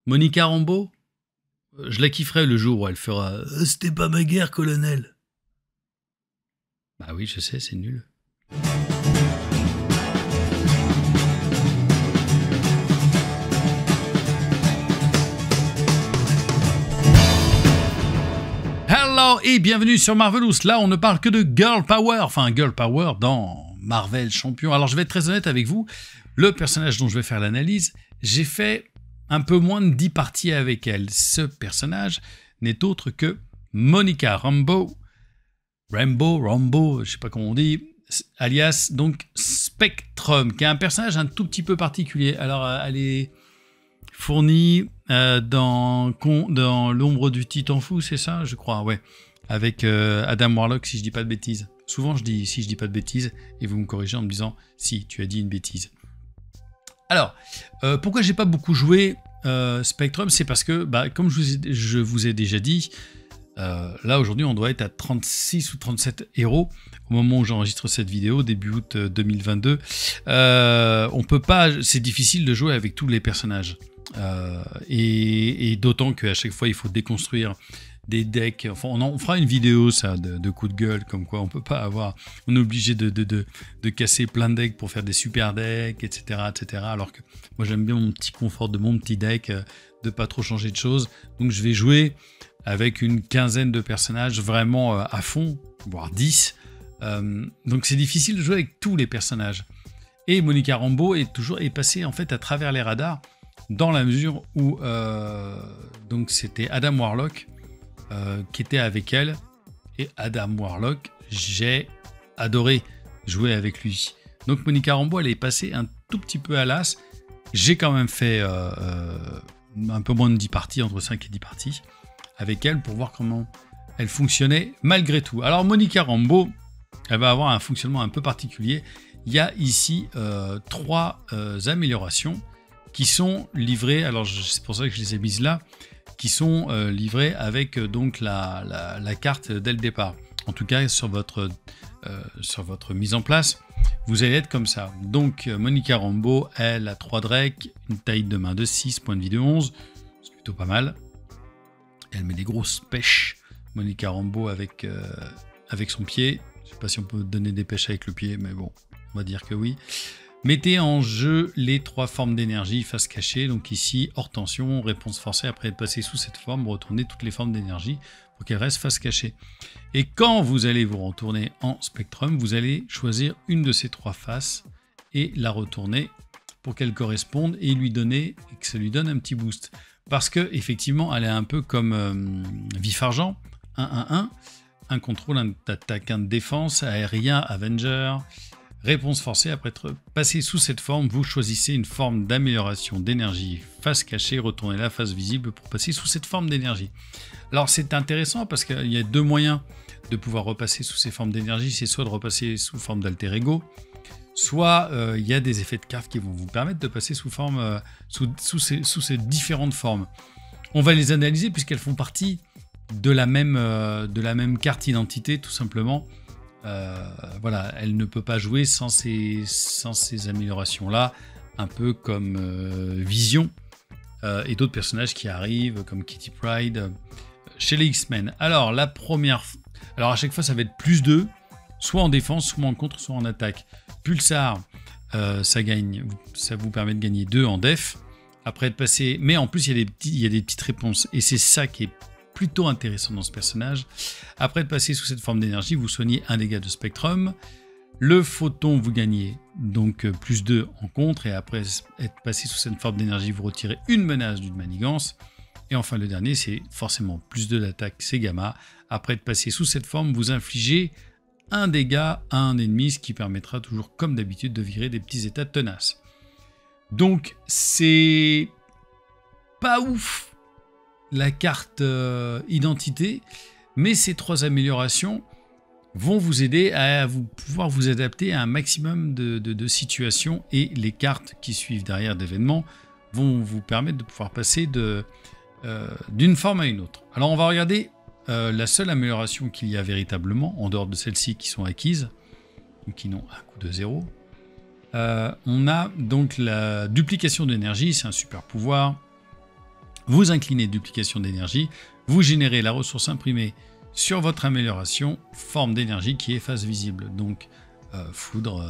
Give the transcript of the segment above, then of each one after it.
Monica Rambeau, je la kifferai le jour où elle fera « C'était pas ma guerre, colonel ». Bah oui, je sais, c'est nul. Hello et bienvenue sur Marvelous. Là, on ne parle que de Girl Power. Enfin, Girl Power dans Marvel Champion. Alors, je vais être très honnête avec vous. Le personnage dont je vais faire l'analyse, j'ai fait un peu moins de 10 parties avec elle. Ce personnage n'est autre que Monica Rambeau. Rambeau, je sais pas comment on dit, alias donc Spectrum, qui est un personnage un tout petit peu particulier. Alors, elle est fournie dans l'ombre du Titan Fou, c'est ça, je crois, ouais, avec Adam Warlock, si je dis pas de bêtises. Souvent, je dis si je dis pas de bêtises, et vous me corrigez en me disant si tu as dit une bêtise. Alors, pourquoi j'ai pas beaucoup joué Spectrum, c'est parce que, comme je vous ai déjà dit, là aujourd'hui on doit être à 36 ou 37 héros au moment où j'enregistre cette vidéo, début août 2022. On peut pas, c'est difficile de jouer avec tous les personnages. Et d'autant qu'à chaque fois il faut déconstruire des decks. Enfin, on fera une vidéo ça de coup de gueule, comme quoi on peut pas avoir, on est obligé de casser plein de decks pour faire des super decks, etc., etc. Alors que moi j'aime bien mon petit confort de mon petit deck, de pas trop changer de choses. Donc je vais jouer avec une quinzaine de personnages vraiment à fond, voire 10. Donc c'est difficile de jouer avec tous les personnages. Et Monica Rambeau est passée en fait à travers les radars, dans la mesure où donc c'était Adam Warlock qui était avec elle. Et Adam Warlock, j'ai adoré jouer avec lui. Donc Monica Rambeau, elle est passée un tout petit peu à l'as. J'ai quand même fait un peu moins de 10 parties, entre 5 et 10 parties avec elle pour voir comment elle fonctionnait malgré tout. Alors Monica Rambeau, elle va avoir un fonctionnement un peu particulier. Il y a ici 3 améliorations qui sont livrées, alors c'est pour ça que je les ai mises là, qui sont livrées avec donc la carte dès le départ. En tout cas, sur votre mise en place, vous allez être comme ça. Donc Monica Rambeau, elle a 3 drakes, une taille de main de 6, point de vie de 11, c'est plutôt pas mal. Elle met des grosses pêches, Monica Rambeau, avec son pied. Je ne sais pas si on peut donner des pêches avec le pied, mais bon, on va dire que oui. Mettez en jeu les 3 formes d'énergie face cachée. Donc ici, hors tension, réponse forcée. Après être passé sous cette forme, retournez toutes les formes d'énergie pour qu'elles restent face cachée. Et quand vous allez vous retourner en Spectrum, vous allez choisir une de ces 3 faces et la retourner pour qu'elle corresponde et que ça lui donne un petit boost. Parce que effectivement, elle est un peu comme Vif Argent, 1-1-1, un contrôle, un attaque, un de défense, aérien, Avenger, réponse forcée. Après être passé sous cette forme, vous choisissez une forme d'amélioration d'énergie face cachée, retournez la face visible pour passer sous cette forme d'énergie. Alors c'est intéressant parce qu'il y a 2 moyens de pouvoir repasser sous ces formes d'énergie, c'est soit de repasser sous forme d'alter ego, soit il y a des effets de cartes qui vont vous permettre de passer sous ces différentes formes. On va les analyser puisqu'elles font partie de la même carte identité, tout simplement. Voilà, elle ne peut pas jouer sans ces améliorations-là, un peu comme Vision et d'autres personnages qui arrivent, comme Kitty Pryde chez les X-Men. Alors, à chaque fois, ça va être plus 2, soit en défense, soit en contre, soit en attaque. Pulsar, ça vous permet de gagner 2 en def. Après être passé, mais en plus il y a des petites réponses et c'est ça qui est plutôt intéressant dans ce personnage. Après être passé sous cette forme d'énergie, vous soignez un dégât de Spectrum. Le photon, vous gagnez donc plus 2 en contre, et après être passé sous cette forme d'énergie, vous retirez une menace d'une manigance. Et enfin le dernier, c'est forcément plus 2 d'attaque, c'est Gamma. Après être passé sous cette forme, vous infligez un dégât à un ennemi, ce qui permettra toujours, comme d'habitude, de virer des petits états tenaces. Donc, c'est pas ouf la carte identité, mais ces 3 améliorations vont vous aider à pouvoir vous adapter à un maximum de situations, et les cartes qui suivent derrière d'événements vont vous permettre de pouvoir passer d'une forme à une autre. Alors, on va regarder la seule amélioration qu'il y a véritablement, en dehors de celles-ci qui sont acquises, ou qui n'ont un coût de 0. On a donc la duplication d'énergie, c'est un super pouvoir. Vous inclinez duplication d'énergie, vous générez la ressource imprimée sur votre amélioration, forme d'énergie qui est face visible. Donc foudre,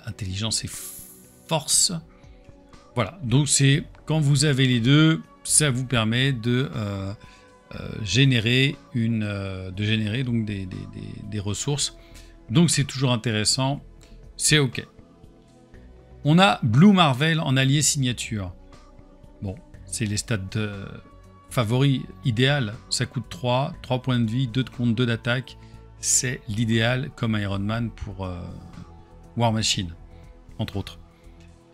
intelligence et force. Voilà, donc c'est quand vous avez les deux, ça vous permet de générer donc des ressources. Donc c'est toujours intéressant, c'est ok. On a Blue Marvel en allié signature. Bon, c'est les stats favoris idéal. Ça coûte 3 points de vie, 2 de compte, 2 d'attaque. C'est l'idéal comme Iron Man pour War Machine, entre autres.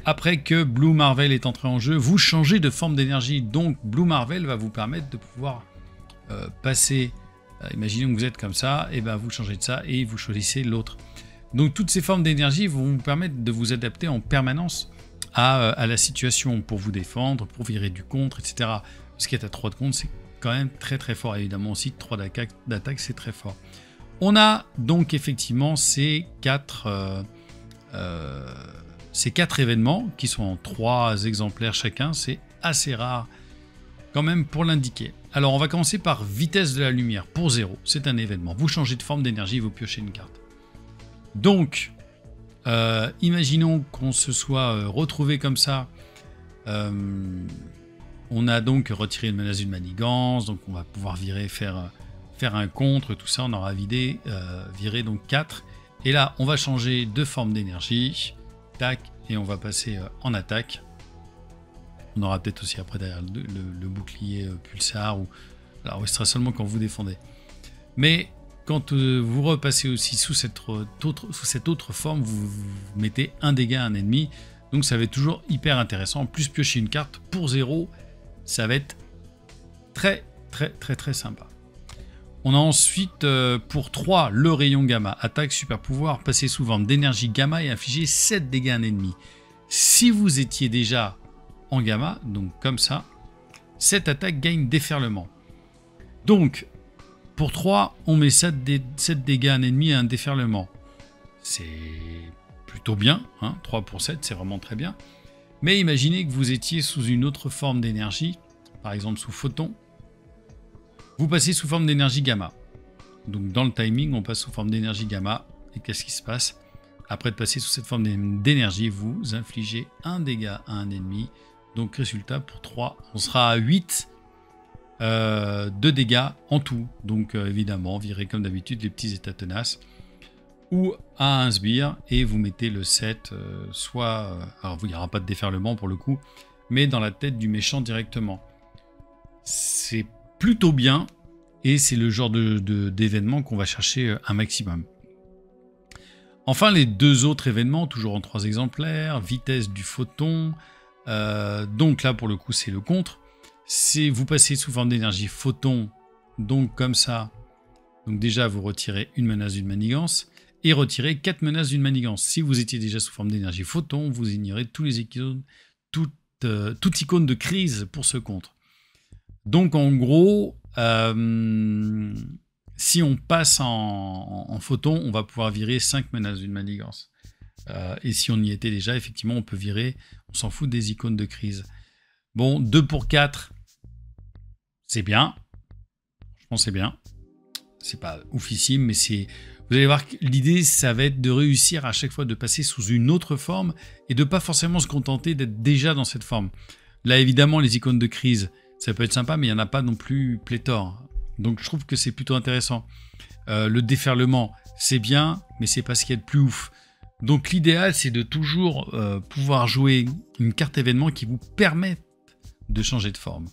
Après que Blue Marvel est entré en jeu, vous changez de forme d'énergie. Donc Blue Marvel va vous permettre de pouvoir passer, imaginez que vous êtes comme ça, et ben vous changez de ça et vous choisissez l'autre. Donc toutes ces formes d'énergie vont vous permettre de vous adapter en permanence à la situation pour vous défendre, pour virer du contre, etc. Ce qui est à 3 de contre, c'est quand même très très fort. Évidemment aussi 3 d'attaque, c'est très fort. On a donc effectivement ces 4 événements qui sont en 3 exemplaires chacun. C'est assez rare quand même pour l'indiquer. Alors on va commencer par vitesse de la lumière pour 0. C'est un événement. Vous changez de forme d'énergie, vous piochez une carte. Donc, imaginons qu'on se soit retrouvé comme ça. On a donc retiré une menace d'une manigance, donc on va pouvoir virer, faire un contre, tout ça, on aura viré donc 4. Et là, on va changer de forme d'énergie, tac, et on va passer en attaque. On aura peut-être aussi après derrière le bouclier pulsar, alors oui, ce sera seulement quand vous défendez. Mais quand vous repassez aussi sous cette autre forme, vous mettez un dégât à un ennemi. Donc ça va être toujours hyper intéressant. En plus, piocher une carte pour 0, ça va être très très très très sympa. On a ensuite pour 3 le rayon gamma. Attaque, super pouvoir, passer sous forme d'énergie gamma et infliger 7 dégâts à un ennemi. Si vous étiez déjà en gamma, donc comme ça, cette attaque gagne déferlement. Donc, pour 3, on met 7 dégâts à un ennemi et un déferlement. C'est plutôt bien, hein, 3 pour 7, c'est vraiment très bien. Mais imaginez que vous étiez sous une autre forme d'énergie, par exemple sous photon. Vous passez sous forme d'énergie gamma. Donc dans le timing, on passe sous forme d'énergie gamma. Et qu'est-ce qui se passe? Après de passer sous cette forme d'énergie, vous infligez un dégât à un ennemi. Donc résultat, pour 3, on sera à 8 de dégâts en tout. Donc évidemment, virez comme d'habitude les petits états tenaces. Ou à un sbire, et vous mettez le 7, alors il n'y aura pas de déferlement pour le coup, mais dans la tête du méchant directement. C'est plutôt bien, et c'est le genre d'événement qu'on va chercher un maximum. Enfin, les 2 autres événements, toujours en 3 exemplaires, vitesse du photon, donc là pour le coup c'est le contre. Vous passez sous forme d'énergie photon, donc comme ça, donc déjà vous retirez une menace d'une manigance, et retirez 4 menaces d'une manigance. Si vous étiez déjà sous forme d'énergie photon, vous ignorez tous les icônes, toute icône de crise pour ce contre. Donc en gros, si on passe en photon, on va pouvoir virer 5 menaces d'une manigance. Et si on y était déjà, effectivement, on peut virer, on s'en fout des icônes de crise. Bon, 2 pour 4, c'est bien. Je pense que c'est bien. C'est pas oufissime, mais c'est... Vous allez voir que l'idée, ça va être de réussir à chaque fois de passer sous une autre forme et de pas forcément se contenter d'être déjà dans cette forme. Là, évidemment, les icônes de crise, ça peut être sympa, mais il n'y en a pas non plus pléthore. Donc, je trouve que c'est plutôt intéressant. Le déferlement, c'est bien, mais c'est pas ce qu'il y a de plus ouf. Donc, l'idéal, c'est de toujours pouvoir jouer une carte événement qui vous permette de changer de forme.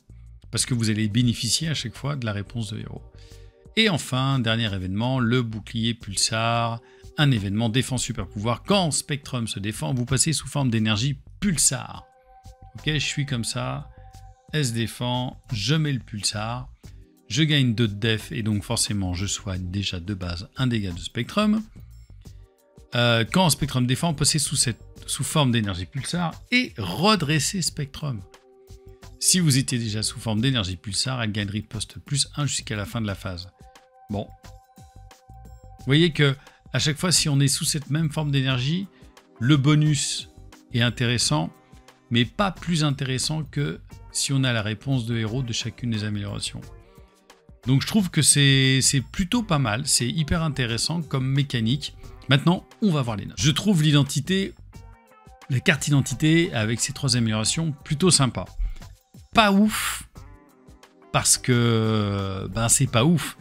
Parce que vous allez bénéficier à chaque fois de la réponse de héros. Et enfin, dernier événement, le bouclier pulsar, un événement défense super pouvoir. Quand Spectrum se défend, vous passez sous forme d'énergie pulsar. Ok, je suis comme ça, elle se défend, je mets le pulsar, je gagne 2 de def et donc forcément je soigne déjà de base un dégât de Spectrum. Quand Spectrum défend, passez sous forme d'énergie pulsar et redressez Spectrum. Si vous étiez déjà sous forme d'énergie pulsar, elle gagne riposte plus 1 jusqu'à la fin de la phase. Bon. Vous voyez que à chaque fois, si on est sous cette même forme d'énergie, le bonus est intéressant. mais pas plus intéressant que si on a la réponse de héros de chacune des améliorations. Donc je trouve que c'est plutôt pas mal, c'est hyper intéressant comme mécanique. Maintenant, on va voir les notes. Je trouve la carte identité avec ces 3 améliorations plutôt sympa. Pas ouf, parce que c'est pas ouf.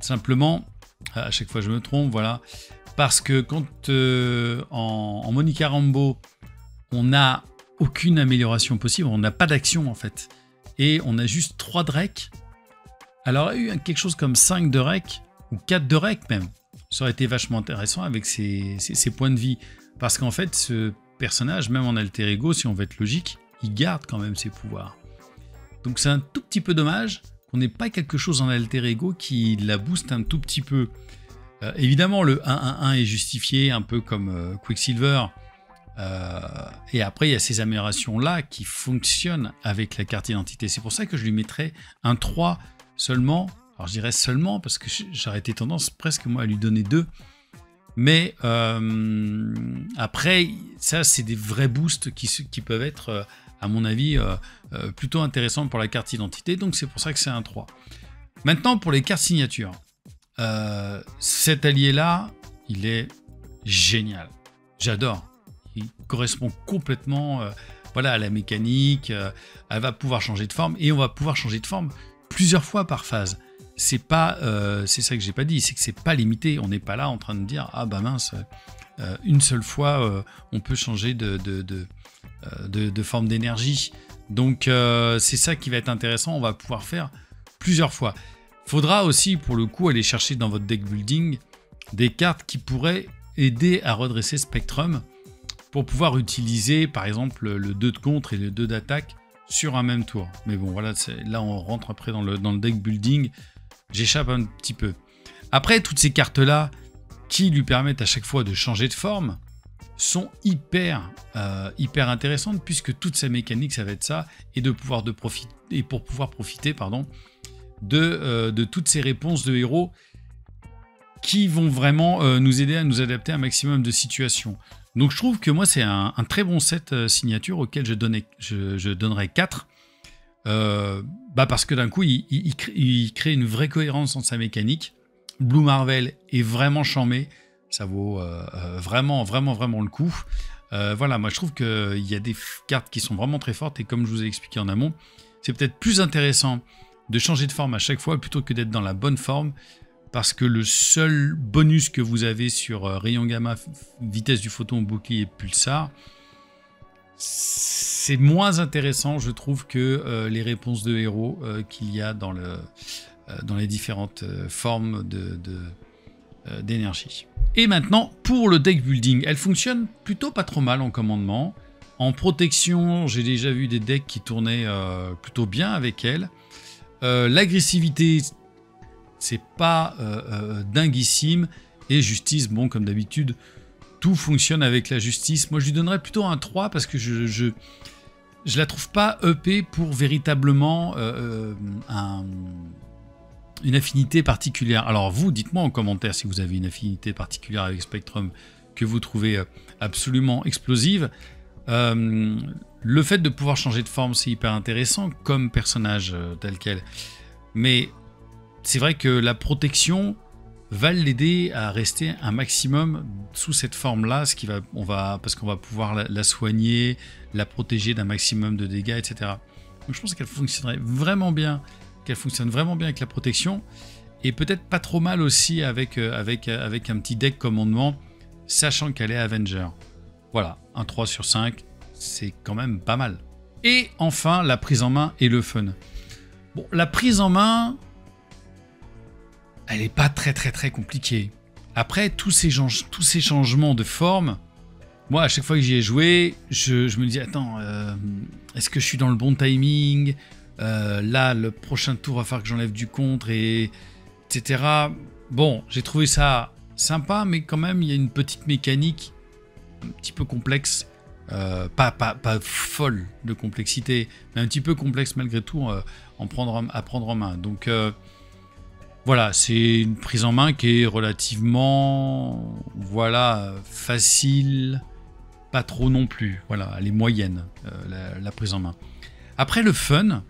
Simplement, à chaque fois je me trompe, voilà. Parce que quand en Monica Rambeau, on n'a aucune amélioration possible, on n'a pas d'action en fait. Et on a juste 3 Drake. Alors il y a eu quelque chose comme 5 de rec, ou 4 de rec même. Ça aurait été vachement intéressant avec ses points de vie. Parce qu'en fait, ce personnage, même en alter ego, si on veut être logique, il garde quand même ses pouvoirs. Donc c'est un tout petit peu dommage qu'on n'ait pas quelque chose en alter ego qui la booste un tout petit peu. Évidemment, le 1-1-1 est justifié, un peu comme Quicksilver. Et après, il y a ces améliorations-là qui fonctionnent avec la carte identité. C'est pour ça que je lui mettrais un 3 seulement. Alors je dirais seulement parce que j'aurais été tendance presque moi à lui donner 2. Mais après, ça c'est des vrais boosts qui peuvent être, à mon avis, plutôt intéressants pour la carte identité. Donc c'est pour ça que c'est un 3. Maintenant pour les cartes signatures. Cet allié-là, il est génial. J'adore. Il correspond complètement à la mécanique. Elle va pouvoir changer de forme et on va pouvoir changer de forme plusieurs fois par phase. C'est pas, c'est ça que j'ai pas dit, c'est que c'est pas limité. On n'est pas là en train de dire ah bah mince, une seule fois on peut changer de forme d'énergie. Donc c'est ça qui va être intéressant. On va pouvoir faire plusieurs fois. Faudra aussi pour le coup aller chercher dans votre deck building des cartes qui pourraient aider à redresser Spectrum pour pouvoir utiliser par exemple le 2 de contre et le 2 d'attaque sur un même tour. Mais bon voilà, là on rentre après dans le deck building. J'échappe un petit peu. Après, toutes ces cartes-là, qui lui permettent à chaque fois de changer de forme, sont hyper intéressantes, puisque toute sa mécanique, ça va être ça, et pour pouvoir profiter de toutes ces réponses de héros qui vont vraiment nous aider à nous adapter à un maximum de situations. Donc je trouve que moi, c'est un très bon set signature auquel je donnerais 4. Parce que d'un coup il crée une vraie cohérence dans sa mécanique. Blue Marvel est vraiment charmé, ça vaut vraiment le coup. Voilà, moi je trouve qu'il y a des cartes qui sont vraiment très fortes et comme je vous ai expliqué en amont, c'est peut-être plus intéressant de changer de forme à chaque fois plutôt que d'être dans la bonne forme, parce que le seul bonus que vous avez sur rayon gamma, vitesse du photon, bouclier et pulsar, c'est moins intéressant, je trouve, que les réponses de héros qu'il y a dans les différentes formes d'énergie. Et maintenant, pour le deck building, elle fonctionne plutôt pas trop mal en commandement. En protection, j'ai déjà vu des decks qui tournaient plutôt bien avec elle. L'agressivité, c'est pas dinguissime. Et justice, bon, comme d'habitude, tout fonctionne avec la justice. Moi, je lui donnerais plutôt un 3 parce que je la trouve pas EP pour véritablement une affinité particulière. Alors vous, dites-moi en commentaire si vous avez une affinité particulière avec Spectrum que vous trouvez absolument explosive. Le fait de pouvoir changer de forme, c'est hyper intéressant comme personnage tel quel. Mais c'est vrai que la protection va l'aider à rester un maximum sous cette forme-là, parce qu'on va pouvoir la soigner, la protéger d'un maximum de dégâts, etc. Donc je pense qu'elle fonctionnerait vraiment bien, fonctionne vraiment bien avec la protection, et peut-être pas trop mal aussi avec un petit deck commandement, sachant qu'elle est Avenger. Voilà, un 3 sur 5, c'est quand même pas mal. Et enfin, la prise en main et le fun. Bon, la prise en main, elle n'est pas très compliquée. Après, tous ces changements de forme, moi, à chaque fois que j'y ai joué, je me dis, attends, est-ce que je suis dans le bon timing ? Là, le prochain tour, va falloir que j'enlève du contre, etc. Bon, j'ai trouvé ça sympa, mais quand même, il y a une petite mécanique un petit peu complexe. Pas folle de complexité, mais un petit peu complexe malgré tout à prendre en main. Donc voilà, c'est une prise en main qui est relativement facile pas trop non plus. Voilà, elle est moyenne, la prise en main. Après, le fun,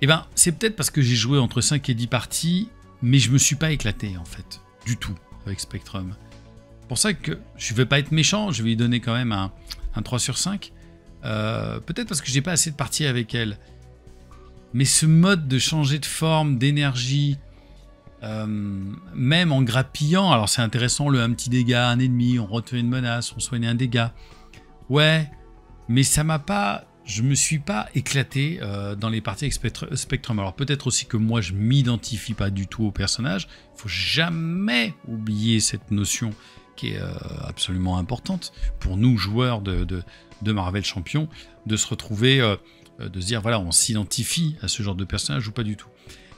eh ben, c'est peut-être parce que j'ai joué entre 5 et 10 parties, mais je me suis pas éclaté, en fait, du tout, avec Spectrum. C'est pour ça que je vais pas être méchant, je vais lui donner quand même un 3 sur 5. Peut-être parce que j'ai pas assez de parties avec elle. Mais ce mode de changer de forme, d'énergie, même en grappillant, alors c'est intéressant, un petit dégât, un ennemi, on retenait une menace, on soignait un dégât. Ouais, mais ça m'a pas... Je me suis pas éclaté dans les parties avec Spectrum. Alors peut-être aussi que moi je m'identifie pas du tout au personnage. Il faut jamais oublier cette notion qui est absolument importante pour nous joueurs de Marvel Champion, de se retrouver, de se dire voilà, on s'identifie à ce genre de personnage ou pas du tout.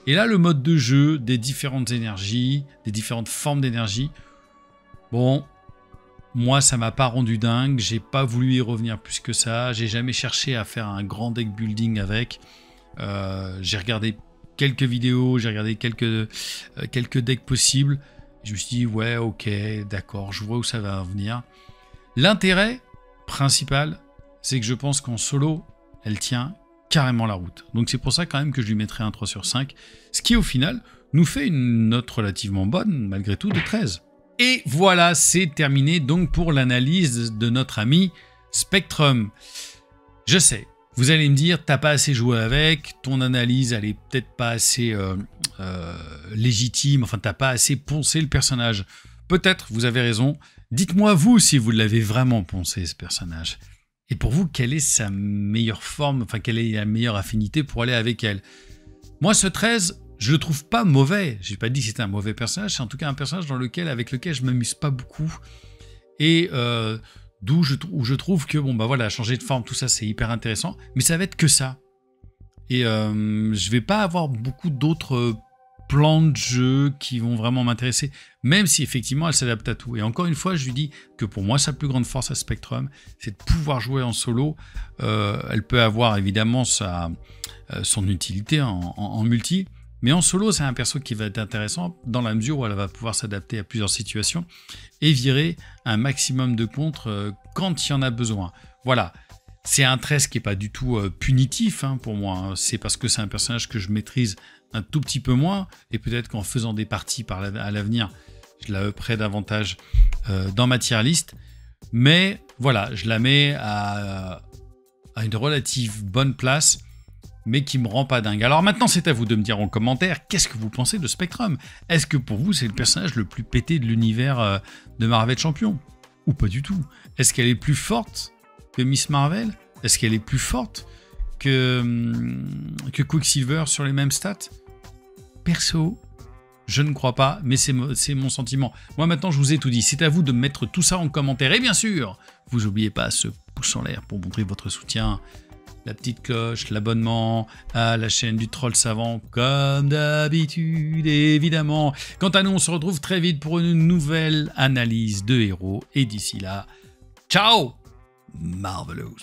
Et là, le mode de jeu, des différentes énergies, des différentes formes d'énergie, bon, moi, ça m'a pas rendu dingue, j'ai pas voulu y revenir plus que ça, j'ai jamais cherché à faire un grand deck building avec. J'ai regardé quelques vidéos, j'ai regardé quelques decks possibles. Je me suis dit, ouais, ok, d'accord, je vois où ça va venir. L'intérêt principal, c'est que je pense qu'en solo, elle tient carrément la route. Donc c'est pour ça quand même que je lui mettrai un 3 sur 5, ce qui au final nous fait une note relativement bonne, malgré tout, de 13. Et voilà, c'est terminé donc pour l'analyse de notre ami Spectrum. Je sais, vous allez me dire, t'as pas assez joué avec, ton analyse elle est peut-être pas assez légitime, enfin t'as pas assez poncé le personnage. Peut-être, vous avez raison. Dites-moi vous si vous l'avez vraiment poncé ce personnage. Et pour vous, quelle est sa meilleure forme, enfin quelle est la meilleure affinité pour aller avec elle? Moi, ce 13, je le trouve pas mauvais. J'ai pas dit que c'était un mauvais personnage, c'est en tout cas un personnage avec lequel je m'amuse pas beaucoup. Et où je trouve que, bon, bah voilà, changer de forme, tout ça, c'est hyper intéressant. Mais ça va être que ça. Et je vais pas avoir beaucoup d'autres plans de jeu qui vont vraiment m'intéresser, même si effectivement elle s'adapte à tout. Et encore une fois, je lui dis que pour moi, sa plus grande force à Spectrum, c'est de pouvoir jouer en solo. Elle peut avoir évidemment son utilité en multi, mais en solo, c'est un perso qui va être intéressant dans la mesure où elle va pouvoir s'adapter à plusieurs situations et virer un maximum de contre quand il y en a besoin. Voilà. C'est un 13 qui n'est pas du tout punitif pour moi. C'est parce que c'est un personnage que je maîtrise un tout petit peu moins. Et peut-être qu'en faisant des parties à l'avenir, je la upgrade davantage dans ma tier list. Mais voilà, je la mets à une relative bonne place, mais qui ne me rend pas dingue. Alors maintenant, c'est à vous de me dire en commentaire, qu'est-ce que vous pensez de Spectrum? Est-ce que pour vous, c'est le personnage le plus pété de l'univers de Marvel Champion? Ou pas du tout? Est-ce qu'elle est plus forte que Miss Marvel? Est-ce qu'elle est plus forte que Quicksilver sur les mêmes stats? Perso, je ne crois pas, mais c'est mon sentiment. Moi maintenant, je vous ai tout dit. C'est à vous de mettre tout ça en commentaire. Et bien sûr, vous n'oubliez pas ce pouce en l'air pour montrer votre soutien. La petite cloche, l'abonnement à la chaîne du Troll Savant, comme d'habitude, évidemment. Quant à nous, on se retrouve très vite pour une nouvelle analyse de héros. Et d'ici là, ciao Marvelous.